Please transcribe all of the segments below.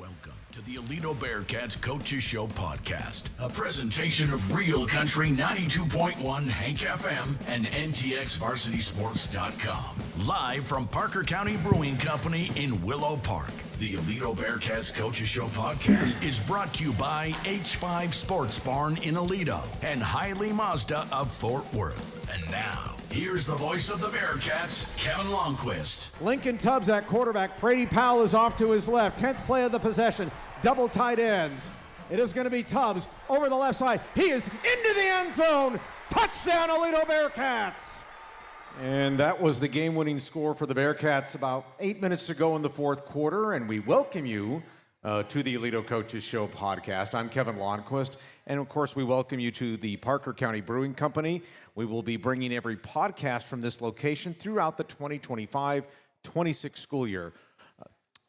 Welcome to the Aledo Bearcats Coaches Show Podcast, a presentation of Real Country 92.1 Hank FM and NTXVarsitySports.com. Live from Parker County Brewing Company in Willow Park. The Aledo Bearcats Coaches Show Podcast is brought to you by H5 Sports Barn in Aledo and Hiley Mazda of Fort Worth. And now, here's the voice of the Bearcats, Kevin Lonnquist. Lincoln Tubbs at quarterback. Brady Powell is off to his left. 10th play of the possession. Double tight ends. It is going to be Tubbs over the left side. He is into the end zone. Touchdown, Aledo Bearcats. And that was the game-winning score for the Bearcats. About 8 minutes to go in the fourth quarter, and we welcome you to the Aledo Coaches Show Podcast. I'm Kevin Lonnquist, and of course, we welcome you to the Parker County Brewing Company. We will be bringing every podcast from this location throughout the 2025-26 school year.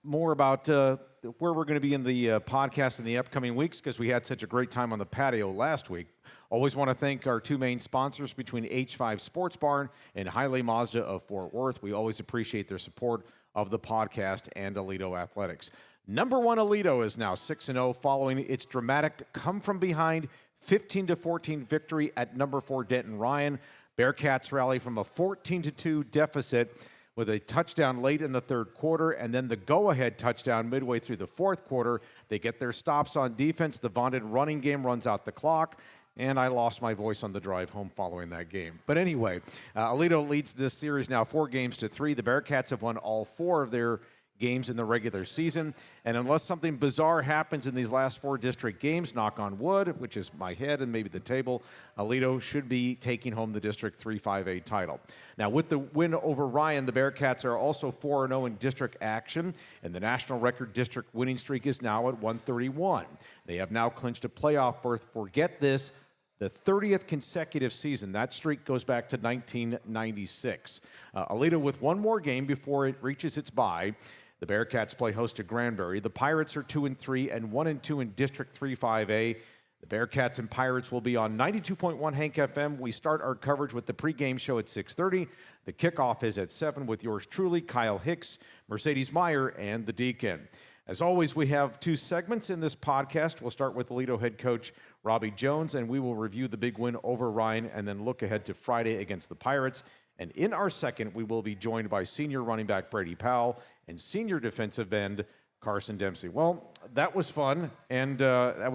More about where we're going to be in the podcast in the upcoming weeks, because we had such a great time on the patio last week. Always want to thank our two main sponsors between H5 Sports Barn and Hiley Mazda of Fort Worth. We always appreciate their support of the podcast and Aledo Athletics. Number one Aledo is now 6-0 following its dramatic come-from-behind 15-14 victory at number 4 Denton Ryan. Bearcats rally from a 14-2 deficit with a touchdown late in the third quarter and then the go-ahead touchdown midway through the fourth quarter. They get their stops on defense. The vaunted running game runs out the clock. And I lost my voice on the drive home following that game. But anyway, Aledo leads this series now 4-3. The Bearcats have won all 4 of their games in the regular season. And unless something bizarre happens in these last 4 district games, knock on wood, which is my head and maybe the table, Aledo should be taking home the District 3-5A title. Now, with the win over Ryan, the Bearcats are also 4-0 in district action, and the national record district winning streak is now at 131. They have now clinched a playoff berth for, get this, the 30th consecutive season. That streak goes back to 1996. Aledo with one more game before it reaches its bye. The Bearcats play host to Grandbury. The Pirates are 2-3 and 1-2 in District 3-5A. The Bearcats and Pirates will be on 92.1 Hank FM. We start our coverage with the pregame show at 6:30. The kickoff is at 7 with yours truly, Kyle Hicks, Mercedes Meyer, and the Deacon. As always, we have 2 segments in this podcast. We'll start with Aledo head coach Robby Jones, and we will review the big win over Ryan and then look ahead to Friday against the Pirates. And in our second, we will be joined by senior running back Brady Powell and senior defensive end Carson Dempsey. Well, that was fun, and I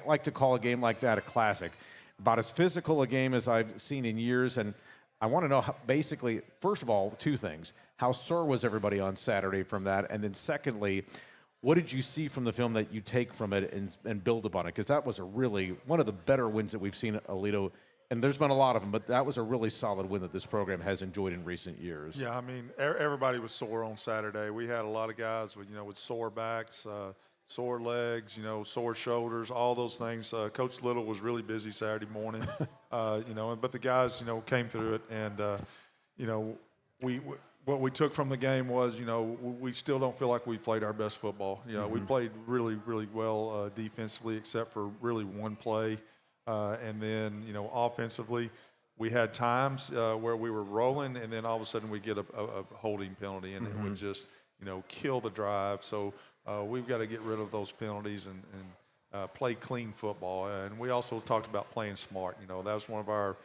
like to call a game like that a classic. About as physical a game as I've seen in years, and I want to know, basically, first of all, 2 things. How sore was everybody on Saturday from that? And then secondly, what did you see from the film that you take from it and build upon it? Because that was one of the better wins that we've seen at Aledo. And there's been a lot of them, but that was a really solid win that this program has enjoyed in recent years. Yeah, I mean, everybody was sore on Saturday. We had a lot of guys with sore backs, sore legs, sore shoulders, all those things. Coach Little was really busy Saturday morning, but the guys, came through it. And, what we took from the game was, we still don't feel like we played our best football. We played really, really well defensively, except for really one play. And then, offensively, we had times where we were rolling, and then all of a sudden we get a holding penalty, and it would just, kill the drive. So we've got to get rid of those penalties and play clean football. And we also talked about playing smart. That was one of our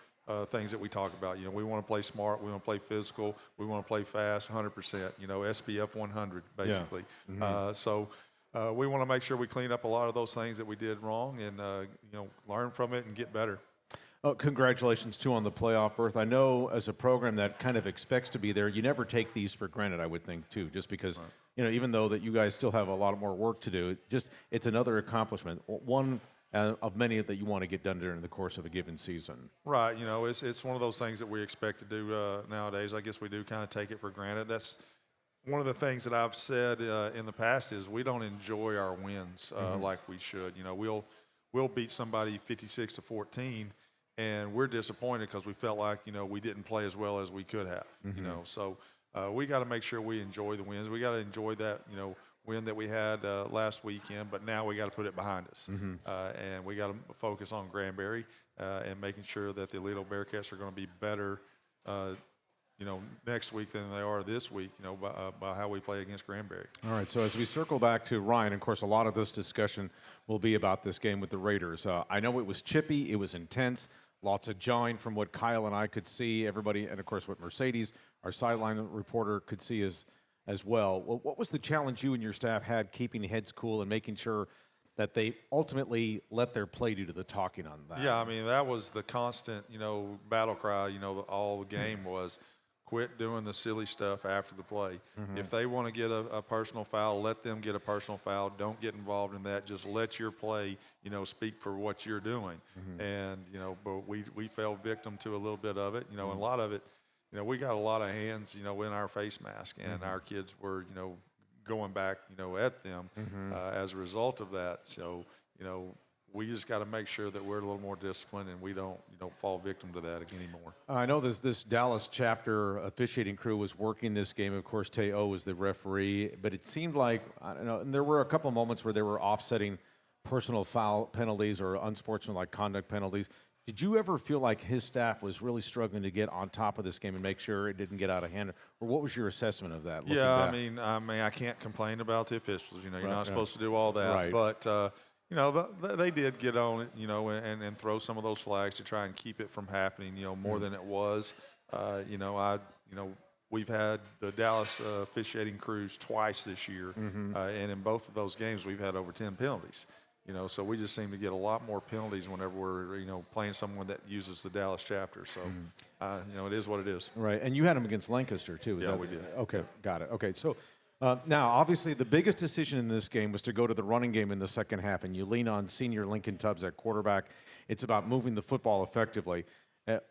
things that we talk about. We want to play smart. We want to play physical. We want to play fast, 100%. SPF 100, basically. Yeah. So we want to make sure we clean up a lot of those things that we did wrong and, learn from it and get better. Oh, congratulations, too, on the playoff berth. I know as a program that kind of expects to be there, you never take these for granted, I would think, too, just because, even though that you guys still have a lot more work to do, it's another accomplishment, one of many that you want to get done during the course of a given season. Right. It's one of those things that we expect to do nowadays. I guess we do kind of take it for granted. That's one of the things that I've said in the past is we don't enjoy our wins like we should. We'll beat somebody 56-14, and we're disappointed because we felt like we didn't play as well as we could have. So we got to make sure we enjoy the wins. We got to enjoy that win that we had last weekend, but now we got to put it behind us, and we got to focus on Grandbury and making sure that the Aledo Bearcats are going to be better next week than they are this week, by how we play against Grandbury. All right, so as we circle back to Ryan, of course, a lot of this discussion will be about this game with the Raiders. I know it was chippy, it was intense, lots of jawing from what Kyle and I could see, everybody, and of course what Mercedes, our sideline reporter, could see as well. What was the challenge you and your staff had keeping heads cool and making sure that they ultimately let their play do to the talking on that? Yeah, I mean, that was the constant, battle cry, all the game was quit doing the silly stuff after the play. Mm-hmm. If they want to get a personal foul, let them get a personal foul. Don't get involved in that. Just let your play, speak for what you're doing. Mm-hmm. And, but we fell victim to a little bit of it, and a lot of it, we got a lot of hands, in our face mask, and our kids were, going back, at them as a result of that. So, we just got to make sure that we're a little more disciplined and we don't fall victim to that anymore. I know this Dallas chapter officiating crew was working this game. Of course, Teo was the referee, but it seemed like, I don't know, and there were a couple of moments where they were offsetting personal foul penalties or unsportsmanlike conduct penalties. Did you ever feel like his staff was really struggling to get on top of this game and make sure it didn't get out of hand? Or what was your assessment of that? Yeah, I mean, I can't complain about the officials. You're not supposed to do all that. Right. But, they did get on it, and throw some of those flags to try and keep it from happening, more than it was. We've had the Dallas officiating crews twice this year, and in both of those games we've had over 10 penalties. So we just seem to get a lot more penalties whenever we're, playing someone that uses the Dallas chapter. So, it is what it is. Right, and you had them against Lancaster, too. Yeah, we did. Okay, got it. Okay, so now, obviously, the biggest decision in this game was to go to the running game in the second half, and you lean on senior Lincoln Tubbs at quarterback. It's about moving the football effectively.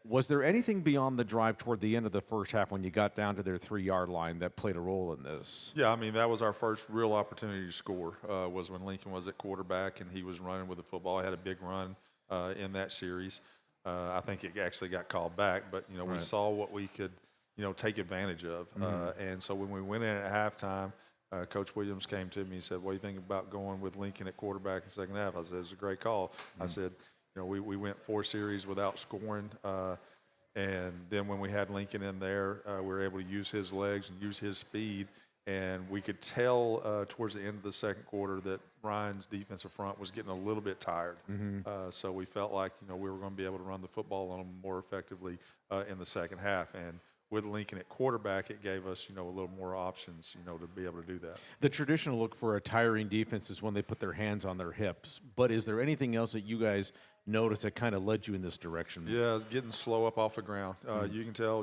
Was there anything beyond the drive toward the end of the first half when you got down to their 3-yard line that played a role in this? Yeah, I mean, that was our first real opportunity to score, was when Lincoln was at quarterback and he was running with the football. He had a big run in that series. I think it actually got called back, but, we saw what we could, take advantage of. And so when we went in at halftime, Coach Williams came to me and said, what do you think about going with Lincoln at quarterback in the second half? I said, it's a great call. I said, we went 4 series without scoring, and then when we had Lincoln in there, we were able to use his legs and use his speed, and we could tell towards the end of the second quarter that Ryan's defensive front was getting a little bit tired. So we felt like we were going to be able to run the football on them more effectively in the second half, and with Lincoln at quarterback, it gave us, a little more options, to be able to do that. The traditional look for a tiring defense is when they put their hands on their hips. But is there anything else that you guys noticed that kind of led you in this direction? Yeah, getting slow up off the ground. You can tell,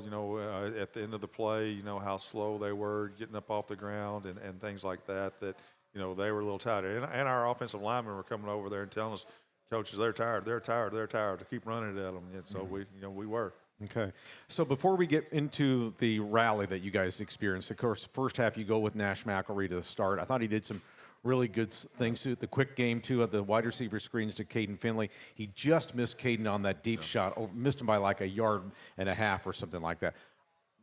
at the end of the play, how slow they were getting up off the ground and things like that, they were a little tired. And our offensive linemen were coming over there and telling us, coaches, they're tired, to keep running it at them. And so we were. Okay. So before we get into the rally that you guys experienced, of course, first half you go with Nash McElready to the start. I thought he did some really good things. The quick game, too, of the wide receiver screens to Caden Finley. He just missed Caden on that deep shot, missed him by like 1.5 yards or something like that.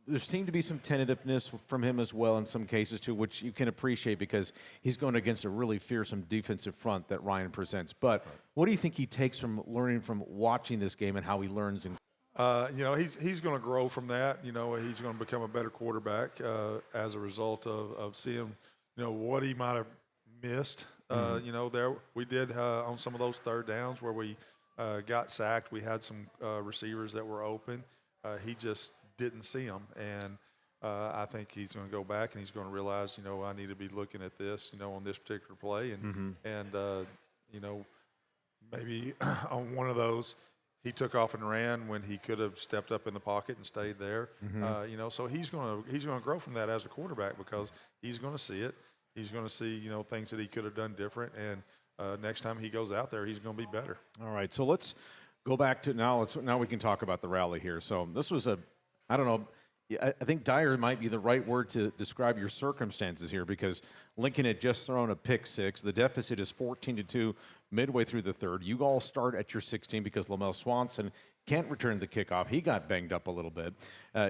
There seemed to be some tentativeness from him as well in some cases, too, which you can appreciate because he's going against a really fearsome defensive front that Ryan presents. But what do you think he takes from learning from watching this game and how he learns in he's going to grow from that. He's going to become a better quarterback as a result of seeing, what he might have missed. There we did on some of those third downs where we got sacked. We had some receivers that were open. He just didn't see them, and I think he's going to go back and he's going to realize, I need to be looking at this, on this particular play, and maybe on one of those. He took off and ran when he could have stepped up in the pocket and stayed there. So he's going to grow from that as a quarterback because he's going to see it. He's going to see things that he could have done different, and next time he goes out there, he's going to be better. All right, so let's go back to now we can talk about the rally here. So this was I don't know. I think dire might be the right word to describe your circumstances here because Lincoln had just thrown a pick six. The deficit is 14-2 midway through the third. You all start at your 16 because Lamel Swanson can't return the kickoff. He got banged up a little bit.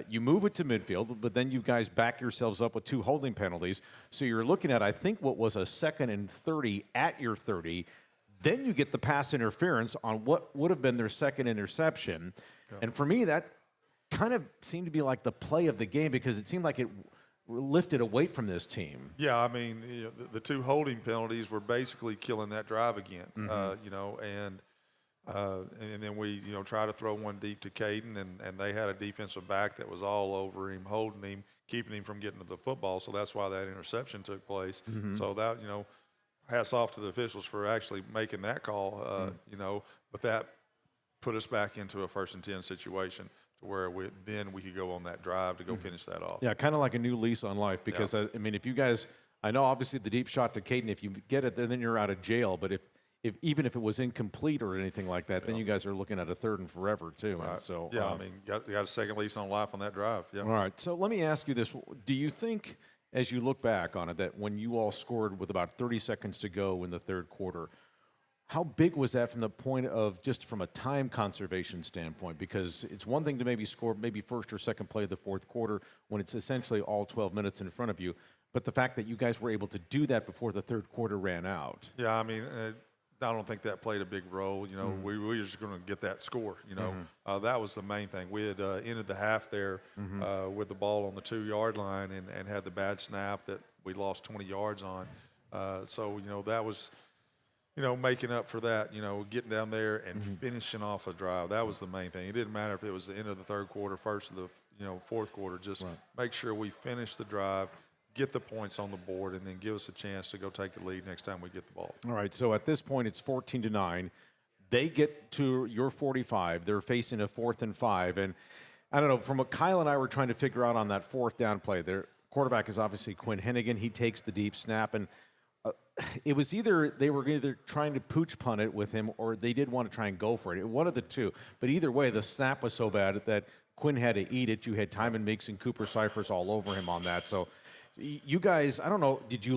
You move it to midfield, but then you guys back yourselves up with 2 holding penalties. So you're looking at, I think, what was a 2nd and 30 at your 30. Then you get the pass interference on what would have been their second interception. Yeah. And for me, that kind of seemed to be like the play of the game because it seemed like it lifted a weight from this team. Yeah, I mean, the 2 holding penalties were basically killing that drive again. And then we try to throw one deep to Caden, and they had a defensive back that was all over him, holding him, keeping him from getting to the football. So that's why that interception took place. So that hats off to the officials for actually making that call. But that put us back into a 1st and 10 situation, to where we could go on that drive to go finish that off. Yeah, kind of like a new lease on life because, I mean, if you guys – I know obviously the deep shot to Caden, if you get it, then you're out of jail. But even if it was incomplete or anything like that, then you guys are looking at a 3rd and forever too. Right. And so, yeah, I mean, got a second lease on life on that drive. Yeah. All right, so let me ask you this. Do you think, as you look back on it, that when you all scored with about 30 seconds to go in the 3rd quarter, how big was that from the point of just from a time conservation standpoint? Because it's one thing to maybe score maybe 1st or 2nd play of the 4th quarter when it's essentially all 12 minutes in front of you. But the fact that you guys were able to do that before the 3rd quarter ran out. Yeah, I mean, I don't think that played a big role. We were just going to get that score. That was the main thing. We had ended the half there with the ball on the 2-yard line and had the bad snap that we lost 20 yards on. So that was – making up for that, getting down there and finishing off a drive. That was the main thing. It didn't matter if it was the end of the 3rd quarter, 1st of the 4th quarter. Just make sure we finish the drive, get the points on the board, and then give us a chance to go take the lead next time we get the ball. All right, so at this point it's 14-9. They get to your 45. They're facing a 4th and 5. And I don't know, from what Kyle and I were trying to figure out on that 4th down play, their quarterback is obviously Quinn Hennigan. He takes the deep snap, and it was they were either trying to pooch punt it with him or they did want to try and go for it. One of the two. But either way, the snap was so bad that Quinn had to eat it. You had Timon Meeks and Cooper Cyphers all over him on that. So you guys, I don't know, did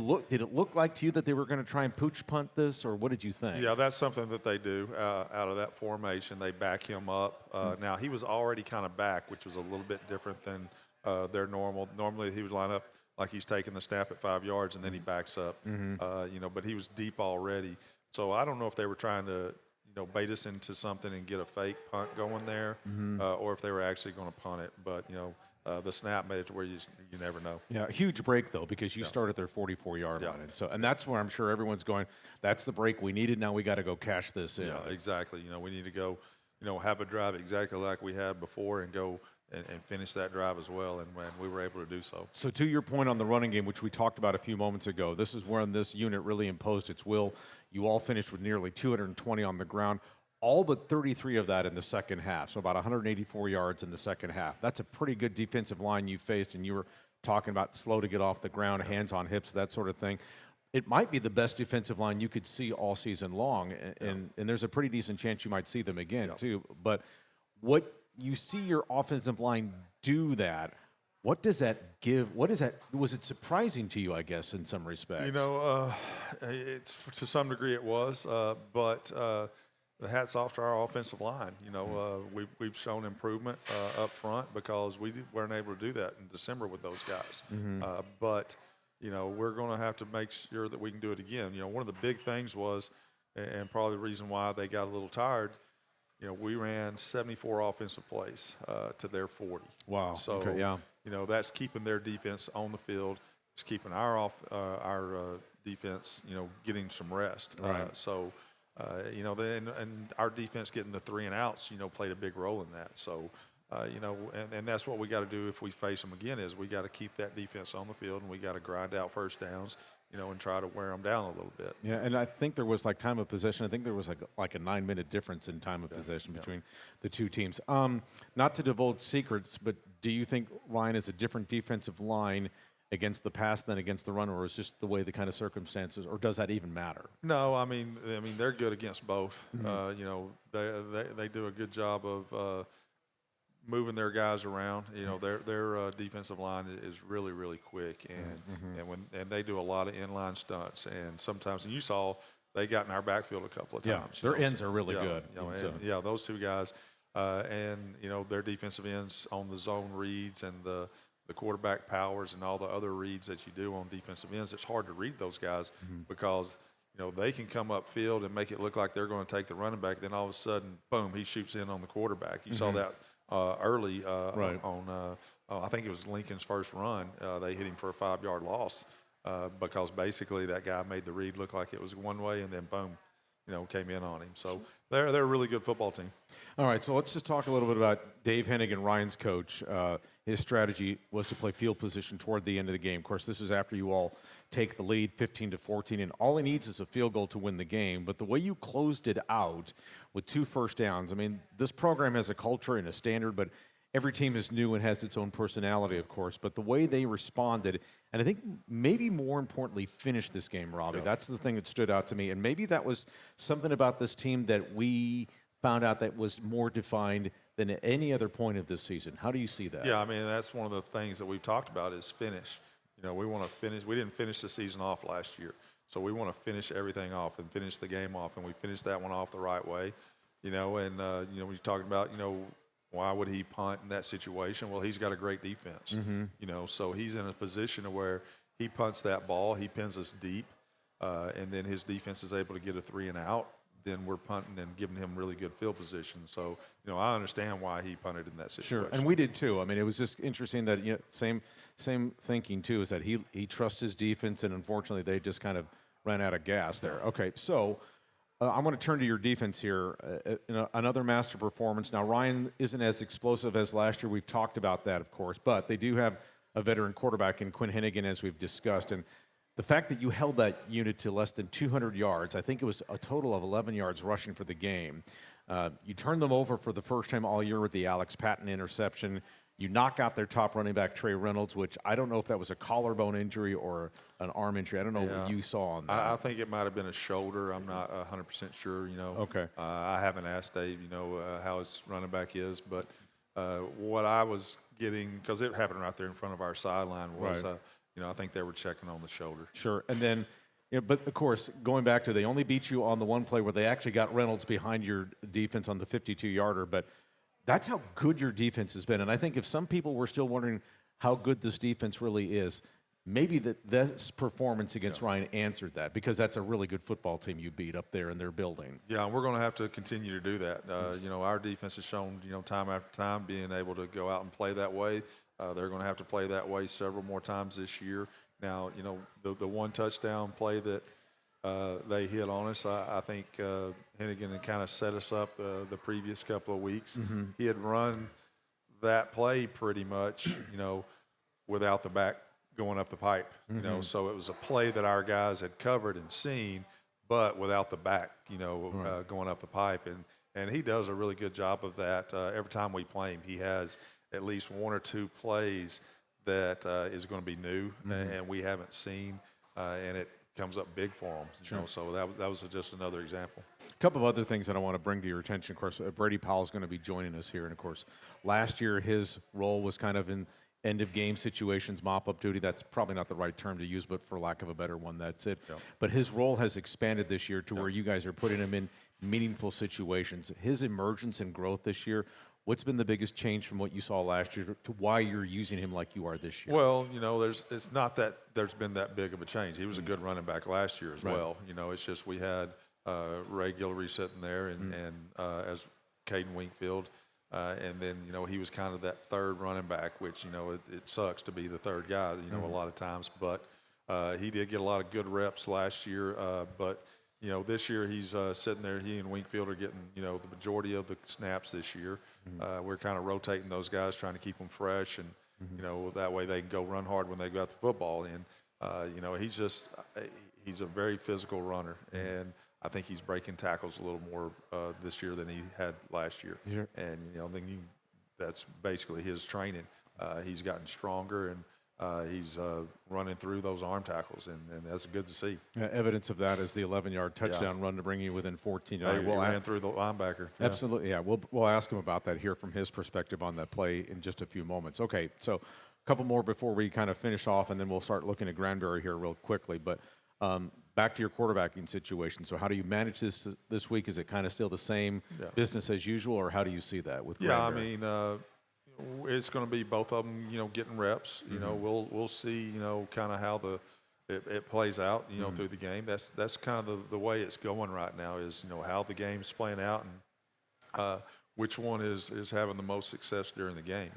it look like to you that they were going to try and pooch punt this, or what did you think? Yeah, that's something that they do out of that formation. They back him up. Now, he was already kind of back, which was a little bit different than their normal. Normally, he would line up like he's taking the snap at 5 yards and then he backs up, but he was deep already. So I don't know if they were trying to, bait us into something and get a fake punt going there, or if they were actually going to punt it. But, the snap made it to where you never know. Yeah, huge break, though, because you start at their 44-yard line. And that's where I'm sure everyone's going, that's the break we needed. Now we got to go cash this in. Yeah, exactly. We need to go, have a drive exactly like we had before and go and finish that drive as well, and we were able to do so. So to your point on the running game, which we talked about a few moments ago, this is when this unit really imposed its will. You all finished with nearly 220 on the ground, all but 33 of that in the second half, so about 184 yards in the second half. That's a pretty good defensive line you faced, and you were talking about slow to get off the ground, hands on hips, that sort of thing. It might be the best defensive line you could see all season long, and there's a pretty decent chance you might see them again, too. But what you see your offensive line do that, what does that give? What is that? Was it surprising to you, I guess, in some respects? It's to some degree it was, but the hat's off to our offensive line. We've shown improvement up front because we weren't able to do that in December with those guys. But we're going to have to make sure that we can do it again. One of the big things was, and probably the reason why they got a little tired, we ran 74 offensive plays to their 40. Wow. So, okay, yeah. That's keeping their defense on the field. It's keeping our defense, getting some rest. Right. Then our defense getting the 3 and outs, played a big role in that. So, and that's what we got to do if we face them again is we got to keep that defense on the field and we got to grind out first downs. And try to wear them down a little bit. Yeah, and I think there was like time of possession. I think there was like a 9-minute difference in time of possession between the two teams. Not to divulge secrets, but do you think Ryan is a different defensive line against the pass than against the run, or is just the way the kind of circumstances, or does that even matter? No, I mean they're good against both. They do a good job of moving their guys around. Their defensive line is really, really quick, and they do a lot of inline stunts. And sometimes, and you saw they got in our backfield a couple of times. Their ends are really good. Those two guys, and their defensive ends on the zone reads and the quarterback powers and all the other reads that you do on defensive ends. It's hard to read those guys because they can come upfield and make it look like they're going to take the running back. Then all of a sudden, boom, he shoots in on the quarterback. You saw that early Right. on. I think it was Lincoln's first run. They hit him for a 5-yard loss because basically that guy made the read look like it was one way, and then boom, came in on him. So they're a really good football team. All right, so let's just talk a little bit about Dave Hennigan, Ryan's coach. His strategy was to play field position toward the end of the game. Of course, this is after you all take the lead 15-14, and all he needs is a field goal to win the game. But the way you closed it out with 2 first downs, I mean, this program has a culture and a standard, but every team is new and has its own personality, of course. But the way they responded, and I think maybe more importantly, finished this game, Robbie. Yeah. That's the thing that stood out to me. And maybe that was something about this team that we found out that was more defined than at any other point of this season. How do you see that? Yeah, I mean, that's one of the things that we've talked about is finish. We want to finish. We didn't finish the season off last year. So we want to finish everything off and finish the game off. And we finished that one off the right way, and, when you're talking about, why would he punt in that situation? Well, he's got a great defense, so he's in a position where he punts that ball, he pins us deep, and then his defense is able to get a 3 and out. Then we're punting and giving him really good field position. So, I understand why he punted in that situation. Sure, and we did too. I mean, it was just interesting that same thinking too, is that he trusts his defense, and unfortunately they just kind of ran out of gas there. Okay, so I'm going to turn to your defense here. Another master performance. Now, Ryan isn't as explosive as last year. We've talked about that, of course, but they do have a veteran quarterback in Quinn Hennigan, as we've discussed. And the fact that you held that unit to less than 200 yards, I think it was a total of 11 yards rushing for the game. You turned them over for the first time all year with the Alex Patton interception. You knock out their top running back, Trey Reynolds, which I don't know if that was a collarbone injury or an arm injury. I don't know what you saw on that. I think it might have been a shoulder. I'm not 100% sure, Okay. I haven't asked Dave, how his running back is. But what I was getting, because it happened right there in front of our sideline, was, right. I think they were checking on the shoulder. Sure. And then, but of course, going back to they only beat you on the one play where they actually got Reynolds behind your defense on the 52-yarder. But that's how good your defense has been. And I think if some people were still wondering how good this defense really is, maybe this performance against Ryan answered that, because that's a really good football team you beat up there in their building. Yeah, and we're going to have to continue to do that. Our defense has shown, time after time being able to go out and play that way. They're going to have to play that way several more times this year. Now, the one touchdown play that they hit on us, I think Hennigan had kind of set us up the previous couple of weeks. Mm-hmm. He had run that play pretty much, without the back going up the pipe. Mm-hmm. So it was a play that our guys had covered and seen, but without the back, right. Going up the pipe. And he does a really good job of that. Every time we play him, he has at least 1 or 2 plays that is going to be new and we haven't seen, and it comes up big for them. Sure. So that was just another example. A couple of other things that I want to bring to your attention. Of course, Brady Powell is going to be joining us here. And, of course, last year his role was kind of in end-of-game situations, mop-up duty. That's probably not the right term to use, but for lack of a better one, that's it. Yeah. But his role has expanded this year to where you guys are putting him in meaningful situations. His emergence and growth this year, what's been the biggest change from what you saw last year to why you're using him like you are this year? Well, it's not that there's been that big of a change. He was a good running back last year as well. It's just we had Ray Guillory sitting there and as Caden Wingfield. And then, he was kind of that third running back, which, it sucks to be the third guy, a lot of times. But he did get a lot of good reps last year. But this year he's sitting there. He and Wingfield are getting, the majority of the snaps this year. We're kind of rotating those guys, trying to keep them fresh. And, that way they can go run hard when they got the football in. He's a very physical runner. And I think he's breaking tackles a little more this year than he had last year. Sure. And, I think that's basically his training. He's gotten stronger, and he's running through those arm tackles, and that's good to see. Evidence of that is the 11-yard touchdown run to bring you within 14. He ran through the linebacker. Absolutely, yeah. We'll ask him about that here from his perspective on that play in just a few moments. Okay, so a couple more before we kind of finish off, and then we'll start looking at Grandbury here real quickly. But back to your quarterbacking situation. So how do you manage this week? Is it kind of still the same business as usual, or how do you see that with Grandbury? I mean, it's going to be both of them, getting reps. We'll see, kind of how it plays out, through the game. That's kind of the way it's going right now is, how the game's playing out. And which one is having the most success during the game.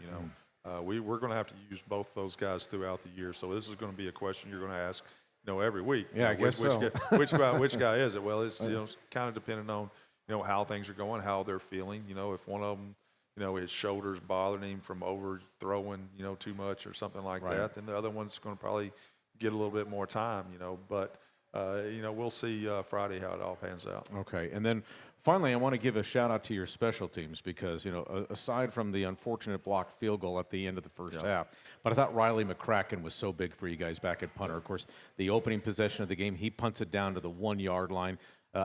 We're going to have to use both those guys throughout the year. So this is going to be a question you're going to ask, every week. Yeah, I guess so. Which guy is it? Well, it's kind of dependent on how things are going, how they're feeling. If one of them, his shoulders bothering him from overthrowing, too much or something like that, then the other one's going to probably get a little bit more time. But we'll see Friday how it all pans out. Okay, and then finally, I want to give a shout out to your special teams because, aside from the unfortunate blocked field goal at the end of the first half, but I thought Riley McCracken was so big for you guys back at punter. Of course, the opening possession of the game, he punts it down to the 1 yard line.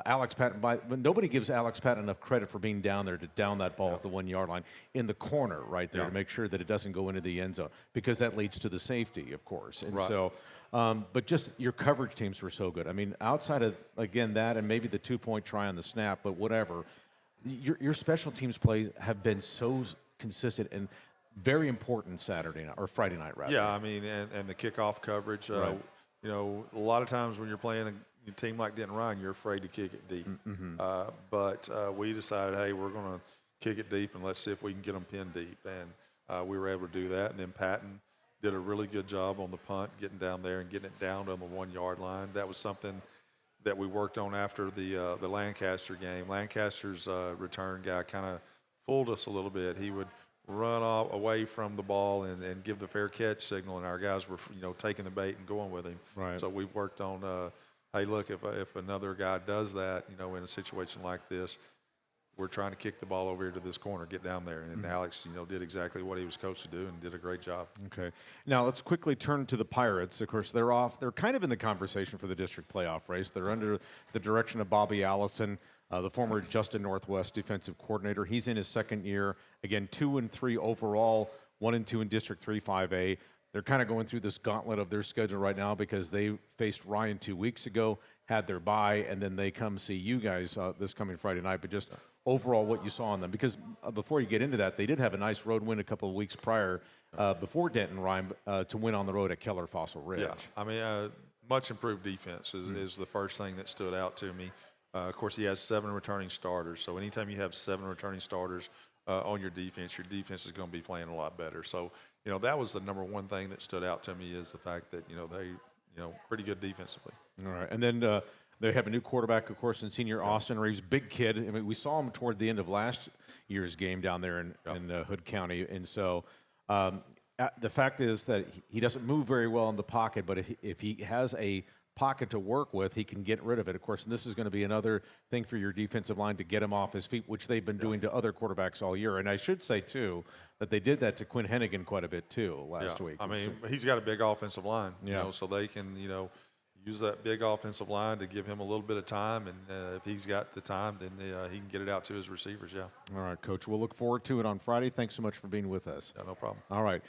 Alex Patton, but nobody gives Alex Patton enough credit for being down there to down that ball at the 1 yard line in the corner right there to make sure that it doesn't go into the end zone because that leads to the safety, of course. And so. But just your coverage teams were so good. I mean, outside of, again, that and maybe the 2-point try on the snap, but whatever, your special teams plays have been so consistent and very important Saturday night or Friday night, rather. Yeah, I mean, and the kickoff coverage. A lot of times when you're playing a team like Denton Ryan, you're afraid to kick it deep. But we decided, hey, we're going to kick it deep and let's see if we can get them pinned deep. And we were able to do that. And then Patton did a really good job on the punt, getting down there and getting it down on the 1 yard line. That was something that we worked on after the Lancaster game. Lancaster's return guy kind of fooled us a little bit. He would run away from the ball and give the fair catch signal, and our guys were taking the bait and going with him. Right. So we worked on, hey, look, if another guy does that, in a situation like this, we're trying to kick the ball over here to this corner, get down there. And Alex, did exactly what he was coached to do and did a great job. Okay. Now let's quickly turn to the Pirates. Of course, they're kind of in the conversation for the district playoff race. They're under the direction of Bobby Allison, the former Justin Northwest defensive coordinator. He's in his second year. Again, 2-3 overall, 1-2 in District 3 5A. They're kind of going through this gauntlet of their schedule right now because they faced Ryan 2 weeks ago, had their bye, and then they come see you guys this coming Friday night. But just overall what you saw on them, because before you get into that, they did have a nice road win a couple of weeks prior before Denton Ryan to win on the road at Keller Fossil Ridge. Yeah, I mean, much improved defense is the first thing that stood out to me. Of course, he has 7 returning starters, so anytime you have 7 returning starters on your defense is going to be playing a lot better. So, that was the number one thing that stood out to me is the fact that, they, pretty good defensively. All right, and then they have a new quarterback, of course, in senior Austin Reeves, big kid. I mean, we saw him toward the end of last year's game down there in Hood County. And so the fact is that he doesn't move very well in the pocket, but if he has a pocket to work with, he can get rid of it, of course. And this is going to be another thing for your defensive line to get him off his feet, which they've been doing to other quarterbacks all year. And I should say, too, that they did that to Quinn Hennigan quite a bit, too, last week. I mean, he's got a big offensive line, so they can, use that big offensive line to give him a little bit of time, and if he's got the time, then he can get it out to his receivers, All right, Coach. We'll look forward to it on Friday. Thanks so much for being with us. Yeah, no problem. All right.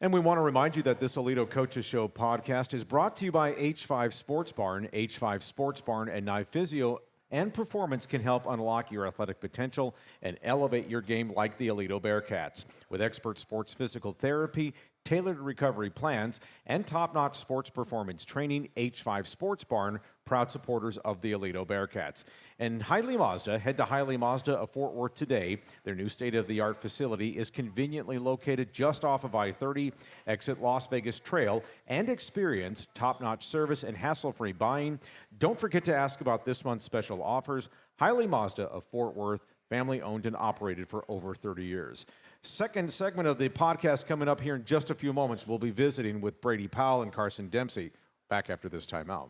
And we want to remind you that this Aledo Coaches Show podcast is brought to you by H5 Sports Barn. H5 Sports Barn and Nye Physio and Performance can help unlock your athletic potential and elevate your game like the Aledo Bearcats. With expert sports physical therapy, tailored recovery plans, and top-notch sports performance training, H5 Sports Barn, proud supporters of the Aledo Bearcats. And Hiley Mazda, head to Hiley Mazda of Fort Worth today. Their new state-of-the-art facility is conveniently located just off of I-30, exit Las Vegas Trail, and experience top-notch service and hassle-free buying. Don't forget to ask about this month's special offers. Hiley Mazda of Fort Worth, family-owned and operated for over 30 years. Second segment of the podcast coming up here in just a few moments. We'll be visiting with Brady Powell and Carson Dempsey. Back after this timeout.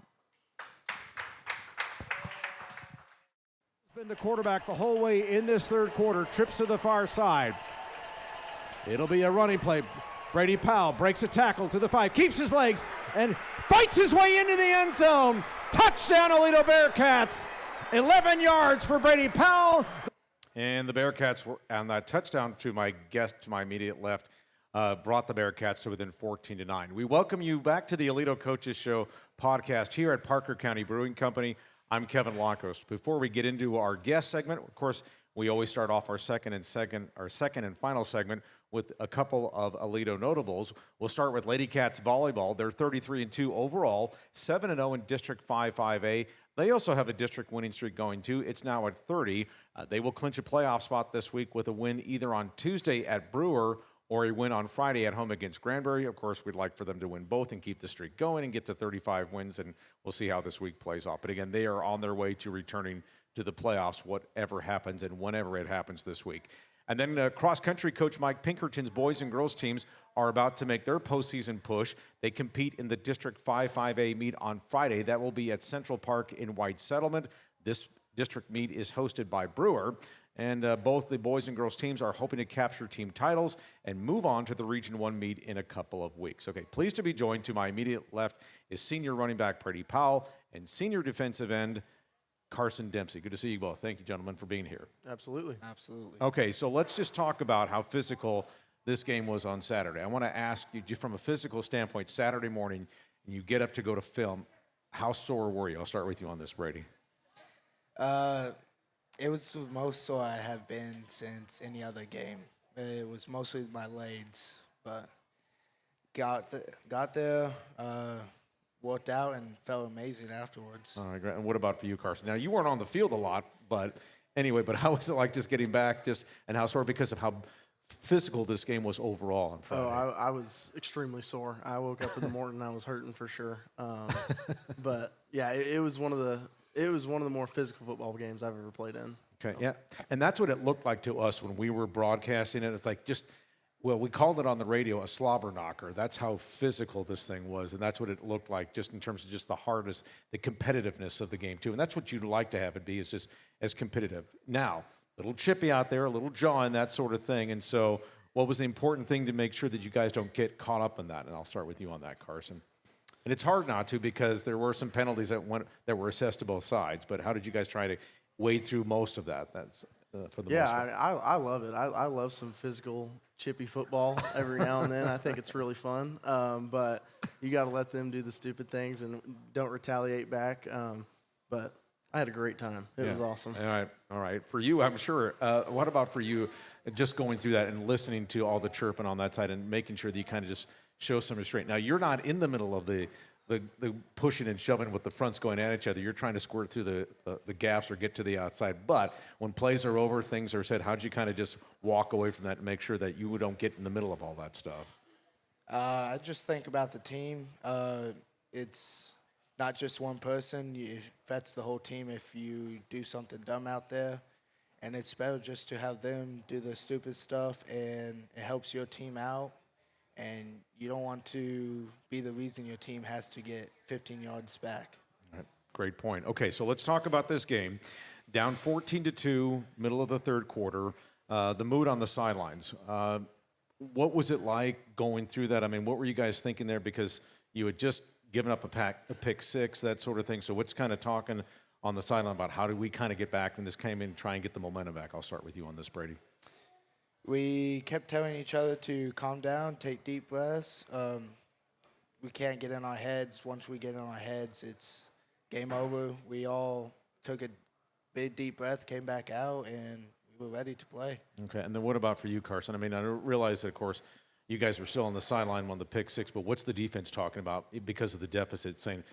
Been the quarterback the whole way in this third quarter. Trips to the far side. It'll be a running play. Brady Powell breaks a tackle to the 5, keeps his legs, and fights his way into the end zone. Touchdown, Aledo Bearcats. 11 yards for Brady Powell. And the Bearcats were on that touchdown to my immediate left, brought the Bearcats to within 14-9. We welcome you back to the Aledo Coaches Show podcast here at Parker County Brewing Company. I'm Kevin Lonnquist. Before we get into our guest segment, of course, we always start off our second and final segment with a couple of Aledo notables. We'll start with Lady Cats Volleyball. They're 33-2 overall, 7-0 in District 5-5A. They also have a district winning streak going, too. It's now at 30. They will clinch a playoff spot this week with a win either on Tuesday at Brewer or a win on Friday at home against Grandbury. Of course, we'd like for them to win both and keep the streak going and get to 35 wins, and we'll see how this week plays off. But again, they are on their way to returning to the playoffs, whatever happens and whenever it happens this week. And then cross-country coach Mike Pinkerton's boys and girls teams are about to make their postseason push. They compete in the District 5-5A meet on Friday. That will be at Central Park in White Settlement. This district meet is hosted by Brewer. And both the boys and girls teams are hoping to capture team titles and move on to the Region 1 meet in a couple of weeks. Okay, pleased to be joined. To my immediate left is senior running back Brady Powell and senior defensive end Carson Dempsey. Good to see you both. Thank you, gentlemen, for being here. Absolutely. Okay, so let's just talk about how physical this game was on Saturday. I want to ask you, from a physical standpoint, Saturday morning, and you get up to go to film, how sore were you? I'll start with you on this, Brady. It was the most sore I have been since any other game. It was mostly my legs, but got there, worked out, and felt amazing afterwards. All right, great. And what about for you, Carson? Now, you weren't on the field a lot, but anyway, but how was it like just getting back, and how sore because of how physical this game was overall on Friday? Oh, I was extremely sore. I woke up in the morning and I was hurting for sure. But yeah, it was one of the more physical football games I've ever played in. Okay, yeah. And that's what it looked like to us when we were broadcasting it. It's like we called it on the radio a slobber knocker. That's how physical this thing was, and that's what it looked like just in terms of just the hardness, the competitiveness of the game, too. And that's what you'd like to have it be, is just as competitive. Now, a little chippy out there, a little jawing, that sort of thing. And so what was the important thing to make sure that you guys don't get caught up in that? And I'll start with you on that, Carson. And it's hard not to because there were some penalties that were assessed to both sides. But how did you guys try to wade through most of that? That's for the most part. I love it. I love some physical, chippy football every now and then. I think it's really fun. But you got to let them do the stupid things and don't retaliate back. But I had a great time. It was awesome. All right. For you, I'm sure. What about for you, just going through that and listening to all the chirping on that side and making sure that you kind of just show some restraint? Now, you're not in the middle of the pushing and shoving with the fronts going at each other. You're trying to squirt through the gaps or get to the outside. But when plays are over, things are said, how'd you kind of just walk away from that and make sure that you don't get in the middle of all that stuff? I just think about the team. It's not just one person. It affects the whole team if you do something dumb out there. And it's better just to have them do the stupid stuff, and it helps your team out. And you don't want to be the reason your team has to get 15 yards back. All right. Great point. Okay, so let's talk about this game. Down 14-2, middle of the third quarter. The mood on the sidelines. What was it like going through that? I mean, what were you guys thinking there? Because you had just given up a pick six, that sort of thing. So what's kind of talking on the sideline about how do we kind of get back when this came in and try and get the momentum back? I'll start with you on this, Brady. We kept telling each other to calm down, take deep breaths. We can't get in our heads. Once we get in our heads, it's game over. We all took a big deep breath, came back out, and we were ready to play. Okay, and then what about for you, Carson? I mean, I realize that, of course, you guys were still on the sideline on the pick six, but what's the defense talking about because of the deficit, saying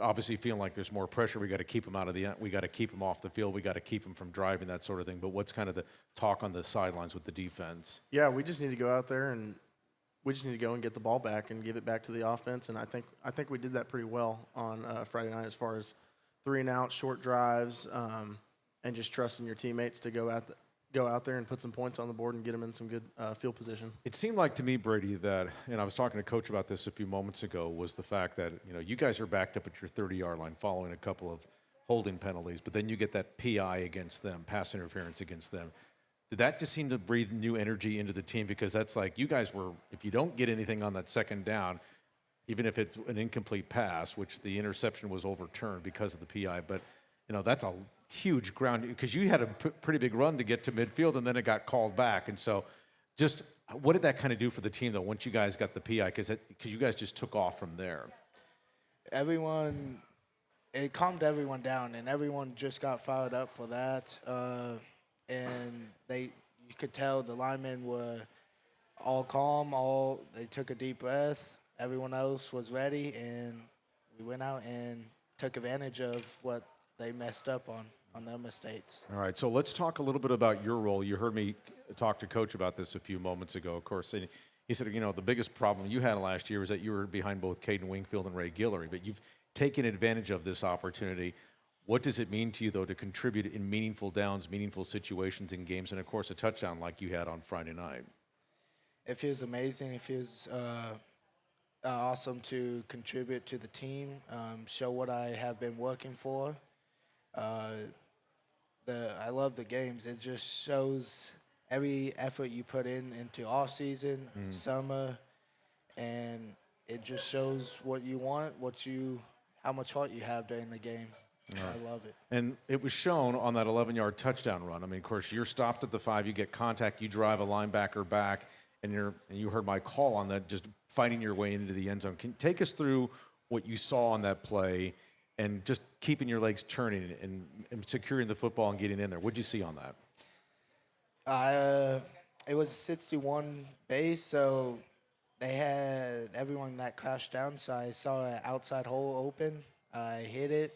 obviously feeling like there's more pressure, we got to keep them we got to keep them off the field, we got to keep them from driving, that sort of thing. But what's kind of the talk on the sidelines with the defense? Yeah, we just need to go out there and we just need to go and get the ball back and give it back to the offense. And I think we did that pretty well on Friday night as far as 3-and-out, short drives, and just trusting your teammates to go out there and put some points on the board and get them in some good field position. It seemed like to me, Brady, that, and I was talking to Coach about this a few moments ago, was the fact that, you guys are backed up at your 30-yard line following a couple of holding penalties, but then you get that PI against them, pass interference against them. Did that just seem to breathe new energy into the team? Because that's like, you guys were, if you don't get anything on that second down, even if it's an incomplete pass, which the interception was overturned because of the PI, but, that's a huge ground, because you had a pretty big run to get to midfield, and then it got called back. And so just what did that kind of do for the team, though, once you guys got the PI? Because you guys just took off from there. It calmed everyone down, and everyone just got fired up for that. And you could tell the linemen were all calm, they took a deep breath. Everyone else was ready, and we went out and took advantage of what they messed up on their mistakes. All right, so let's talk a little bit about your role. You heard me talk to Coach about this a few moments ago, of course. And he said, the biggest problem you had last year was that you were behind both Caden Wingfield and Ray Guillory, but you've taken advantage of this opportunity. What does it mean to you, though, to contribute in meaningful downs, meaningful situations in games, and, of course, a touchdown like you had on Friday night? It feels amazing. It feels awesome to contribute to the team, show what I have been working for. I love the games. It just shows every effort you put into off season, summer, and it just shows what you want, how much heart you have during the game. I love it. And it was shown on that 11-yard touchdown run. I mean, of course, you're stopped at the 5, you get contact, you drive a linebacker back, and you heard my call on that, just fighting your way into the end zone. Can you take us through what you saw on that play and just keeping your legs turning and securing the football and getting in there? What did you see on that? It was a 61 base, so they had everyone that crashed down, so I saw an outside hole open. I hit it.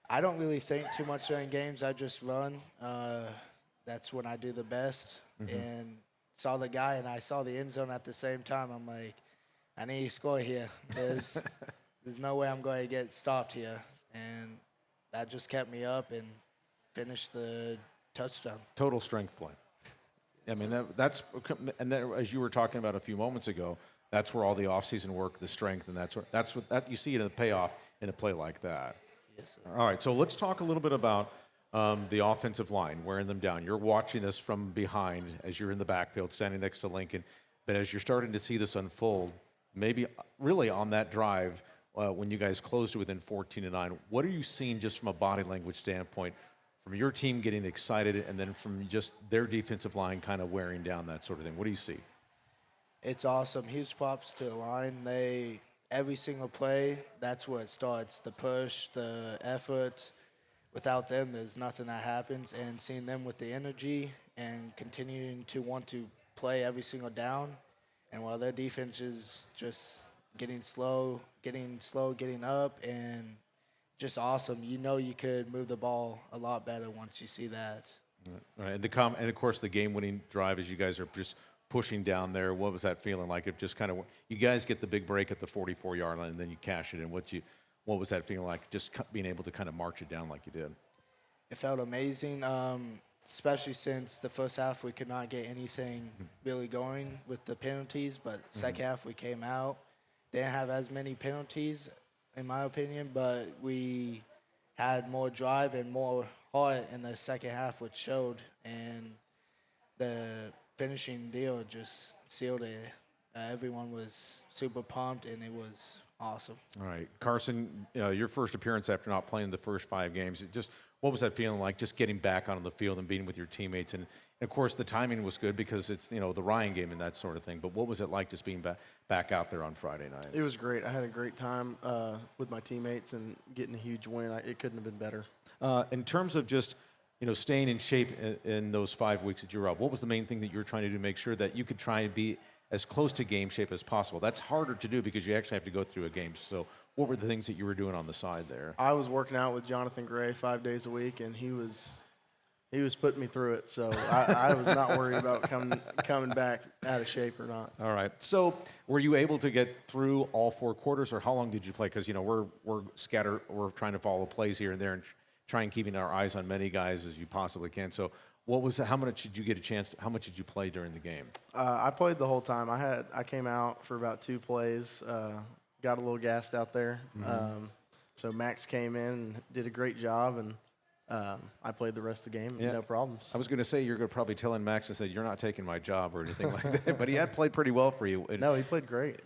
I don't really think too much during games. I just run. That's when I do the best. And saw the guy, and I saw the end zone at the same time. I'm like, I need to score here. There's no way I'm going to get stopped here. And that just kept me up and finished the touchdown. Total strength play. I mean, that's as you were talking about a few moments ago, that's where all the offseason work, the strength, and that's what you see it in the payoff in a play like that. Yes, sir. All right, so let's talk a little bit about the offensive line, wearing them down. You're watching this from behind as you're in the backfield, standing next to Lincoln. But as you're starting to see this unfold, maybe really on that drive when you guys closed it within 14-9, what are you seeing just from a body language standpoint, from your team getting excited and then from just their defensive line kind of wearing down, that sort of thing? What do you see? It's awesome. Huge props to the line. Every single play, that's where it starts. The push, the effort. Without them, there's nothing that happens. And seeing them with the energy and continuing to want to play every single down, and while their defense is just getting up, and just awesome. You could move the ball a lot better once you see that. All right. And of course, the game-winning drive as you guys are just pushing down there. What was that feeling like? It just kind of, you guys get the big break at the 44-yard line, and then you cash it in. What was that feeling like, just being able to kind of march it down like you did? It felt amazing, especially since the first half we could not get anything really going with the penalties, but second half we came out. Didn't have as many penalties, in my opinion, but we had more drive and more heart in the second half, which showed, and the finishing deal just sealed it. Everyone was super pumped, and it was awesome. All right. Carson, your first appearance after not playing the first 5 games, what was that feeling like, just getting back onto the field and being with your teammates? And of course, the timing was good because it's, the Ryan game and that sort of thing. But what was it like just being back out there on Friday night? It was great. I had a great time with my teammates and getting a huge win. It couldn't have been better. In terms of just, staying in shape in those 5 weeks that you were out, what was the main thing that you were trying to do to make sure that you could try and be as close to game shape as possible? That's harder to do because you actually have to go through a game. So what were the things that you were doing on the side there? I was working out with Jonathan Gray 5 days a week, and he was putting me through it. So I was not worried about coming back out of shape or not. All right. So were you able to get through all 4 quarters, or how long did you play? Because, we're scattered. We're trying to follow plays here and there and try and keeping our eyes on many guys as you possibly can. So how much did you get a chance how much did you play during the game? I played the whole time. I came out for about 2 plays, got a little gassed out there. So Max came in and did a great job, and I played the rest of the game, no problems. I was going to say you're going to probably tell him, Max, and say, you're not taking my job or anything like that, but he had played pretty well for you. No, he played great.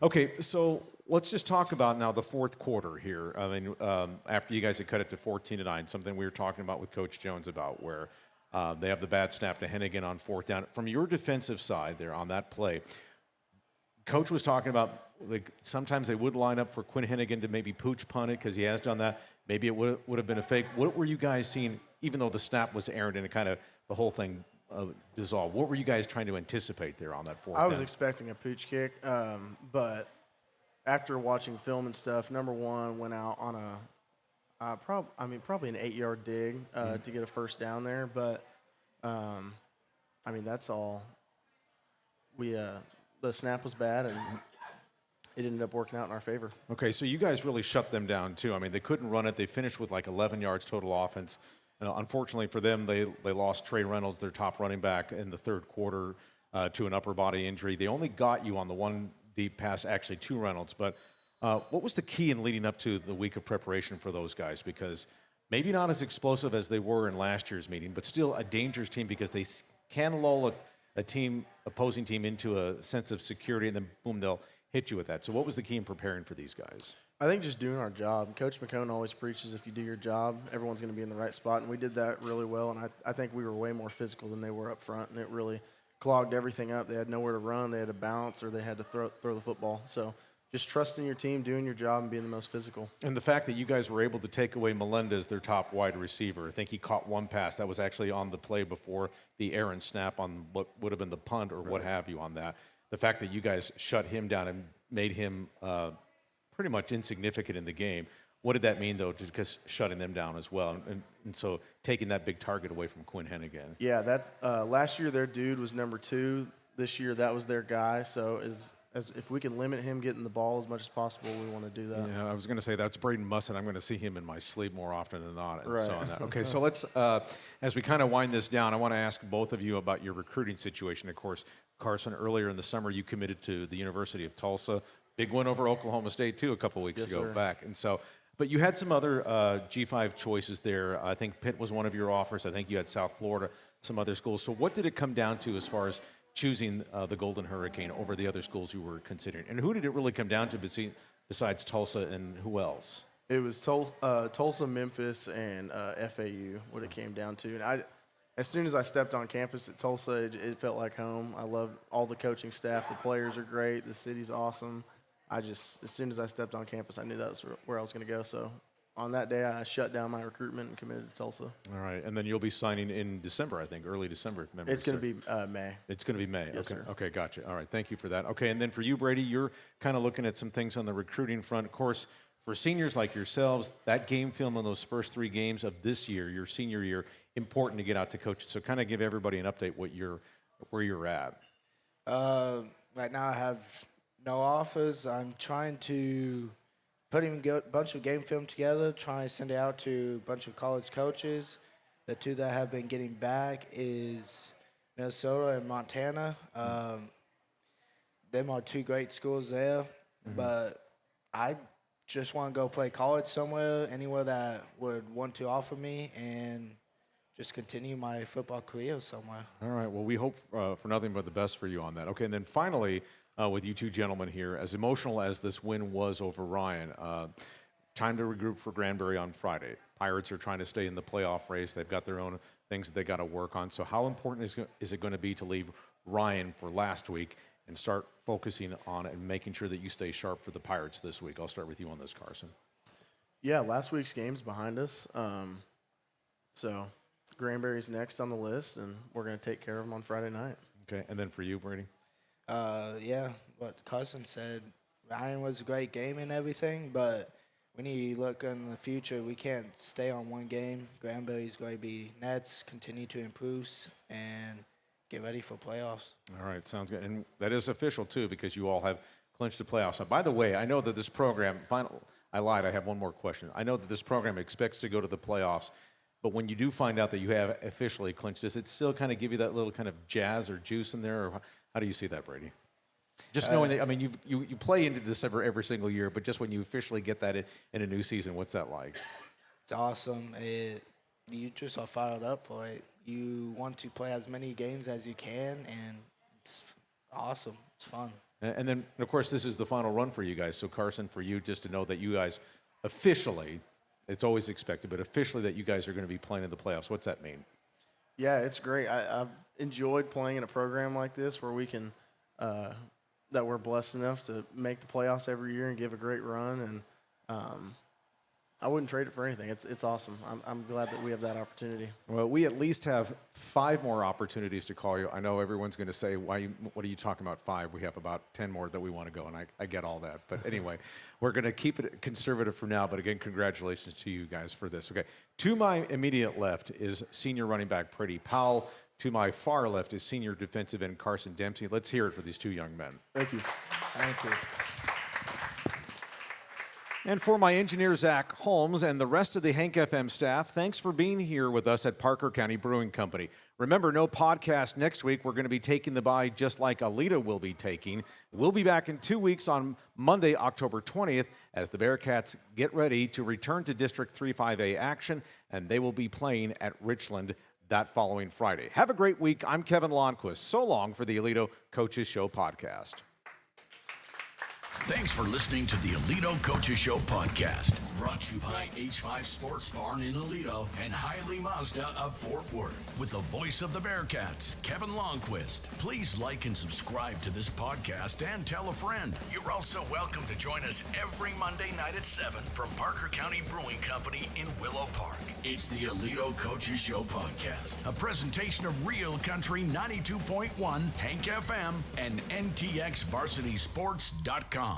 Okay, so let's just talk about now the fourth quarter here. I mean, after you guys had cut it to 14-9, something we were talking about with Coach Jones about where they have the bad snap to Hennigan on 4th down. From your defensive side there on that play, Coach was talking about sometimes they would line up for Quinn Hennigan to maybe pooch punt it because he has done that. Maybe it would have been a fake. What were you guys seeing, even though the snap was errant and it kind of the whole thing dissolved. What were you guys trying to anticipate there on that fourth I was down? expecting a pooch kick, but after watching film and stuff, number one went out on a probably an 8-yard dig to get a first down there. But that's all. The snap was bad, and it ended up working out in our favor. Okay, so you guys really shut them down too. I mean, they couldn't run it. They finished with like 11 yards total offense. And unfortunately for them, they lost Trey Reynolds, their top running back, in the third quarter to an upper body injury. They only got you on the one deep pass, actually, to Reynolds. But what was the key in leading up to the week of preparation for those guys? Because maybe not as explosive as they were in last year's meeting, but still a dangerous team because they can lull opposing team into a sense of security, and then boom, they'll hit you with that. So what was the key in preparing for these guys? I think just doing our job. Coach McCone always preaches if you do your job, everyone's going to be in the right spot, and we did that really well, and I think we were way more physical than they were up front, and it really clogged everything up. They had nowhere to run, they had to bounce, or they had to throw the football. So just trusting your team, doing your job, and being the most physical. And the fact that you guys were able to take away Melendez, their top wide receiver. I think he caught one pass. That was actually on the play before the errant snap on what would have been the punt or what have you on that. The fact that you guys shut him down and made him pretty much insignificant in the game. What did that mean, though, just shutting them down as well? And so taking that big target away from Quinn Hennigan. Yeah, that's last year their dude was number 2. This year that was their guy. So as if we can limit him getting the ball as much as possible, we want to do that. Yeah, I was going to say that's Braden Mussett. I'm going to see him in my sleep more often than not. And right. so on that. Okay, so let's, as we kind of wind this down, I want to ask both of you about your recruiting situation. Of course, Carson, earlier in the summer, you committed to the University of Tulsa. Big win over Oklahoma State, too, a couple weeks ago back. And so, but you had some other G5 choices there. I think Pitt was one of your offers. I think you had South Florida, some other schools. So what did it come down to as far as choosing the Golden Hurricane over the other schools you were considering? And who did it really come down to besides Tulsa, and who else? It was Tulsa, Memphis, and FAU, what it came down to. And as soon as I stepped on campus at Tulsa, it felt like home. I loved all the coaching staff. The players are great. The city's awesome. As soon as I stepped on campus, I knew that was where I was going to go. So on that day, I shut down my recruitment and committed to Tulsa. All right, and then you'll be signing in December, I think, early December. It's going to be May. It's going to be May. Yes, okay. sir. Okay, gotcha. All right, thank you for that. Okay, and then for you, Brady, you're kind of looking at some things on the recruiting front. Of course, for seniors like yourselves, that game film in those first 3 games of this year, your senior year, important to get out to coach. So kind of give everybody an update where you're at. Right now I have no offers. I'm trying to put a bunch of game film together, trying to send it out to a bunch of college coaches. The 2 that have been getting back is Minnesota and Montana. Them are 2 great schools there. But I just want to go play college somewhere, anywhere that would want to offer me, and just continue my football career somewhere. All right, well, we hope for nothing but the best for you on that. Okay, and then finally, with you 2 gentlemen here, as emotional as this win was over Ryan, time to regroup for Grandbury on Friday. Pirates are trying to stay in the playoff race. They've got their own things that they got to work on. So how important is it going to be to leave Ryan for last week and start focusing on and making sure that you stay sharp for the Pirates this week? I'll start with you on this, Carson. Yeah, last week's game's behind us. So Grandbury's next on the list, and we're going to take care of them on Friday night. Okay, and then for you, Brady? Yeah, what Carson said, Ryan was a great game and everything, but we need to look in the future. We can't stay on one game. Grandbury's going to be Nets, continue to improve, and get ready for playoffs. All right, sounds good. And that is official, too, because you all have clinched the playoffs. Now, by the way, I know that this program, I lied, I have one more question. I know that this program expects to go to the playoffs, but when you do find out that you have officially clinched, does it still kind of give you that little kind of jazz or juice in there, or how do you see that, Brady? Just knowing that, I mean, you play into this every single year, but just when you officially get that in a new season, what's that like? It's awesome. You just are fired up for it. You want to play as many games as you can, and it's awesome. It's fun. And then, of course, this is the final run for you guys. So, Carson, for you, just to know that you guys officially, it's always expected, but officially that you guys are going to be playing in the playoffs. What's that mean? Yeah, it's great. I've enjoyed playing in a program like this where we can, that we're blessed enough to make the playoffs every year and give a great run. And I wouldn't trade it for anything. It's awesome. I'm glad that we have that opportunity. Well, we at least have 5 more opportunities to call you. I know everyone's going to say, what are you talking about 5? We have about 10 more that we want to go, and I get all that. But anyway, we're going to keep it conservative for now. But again, congratulations to you guys for this. Okay, to my immediate left is senior running back Brady Powell. To my far left is senior defensive end Carson Dempsey. Let's hear it for these 2 young men. Thank you. Thank you. And for my engineer, Zach Holmes, and the rest of the Hank FM staff, thanks for being here with us at Parker County Brewing Company. Remember, no podcast next week. We're going to be taking the bye just like Aledo will be taking. We'll be back in 2 weeks on Monday, October 20th, as the Bearcats get ready to return to District 3-5A action, and they will be playing at Richland that following Friday. Have a great week. I'm Kevin Lonnquist. So long for the Aledo Coaches Show Podcast. Thanks for listening to the Aledo Coaches Show Podcast, brought to you by H5 Sports Barn in Aledo and Hiley Mazda of Fort Worth. With the voice of the Bearcats, Kevin Lonnquist. Please like and subscribe to this podcast and tell a friend. You're also welcome to join us every Monday night at 7 from Parker County Brewing Company in Willow Park. It's the Aledo Coaches Show Podcast, a presentation of Real Country 92.1, Hank FM, and NTXVarsitySports.com.